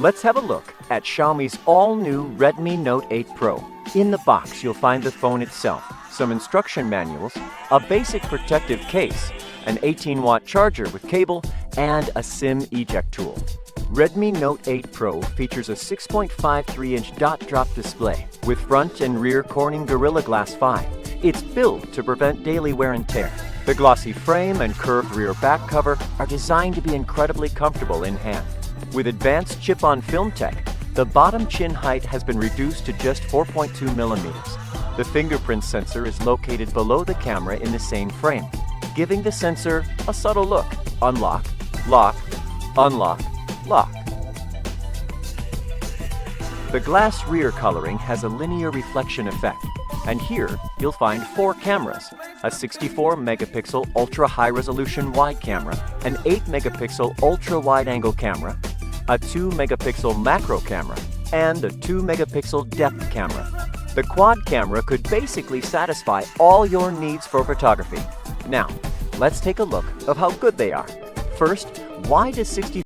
Let's have a look at Xiaomi's all-new Redmi Note 8 Pro. In the box, you'll find the phone itself, some instruction manuals, a basic protective case, an 18-watt charger with cable, and a SIM eject tool. Redmi Note 8 Pro features a 6.53-inch dot-drop display with front and rear Corning Gorilla Glass 5. It's built to prevent daily wear and tear. The glossy frame and curved rear back cover are designed to be incredibly comfortable in hand. With advanced chip-on-film tech, the bottom chin height has been reduced to just 4.2 millimeters. The fingerprint sensor is located below the camera in the same frame, giving the sensor a subtle look. Unlock, lock, unlock, lock. The glass rear coloring has a linear reflection effect, and here you'll find 4 cameras: a 64-megapixel ultra-high-resolution wide camera, an 8-megapixel ultra-wide-angle camera, a 2-megapixel macro camera, and a 2-megapixel depth camera. The quad camera could basically satisfy all your needs for photography. Now, let's take a look of how good they are. First, why does 64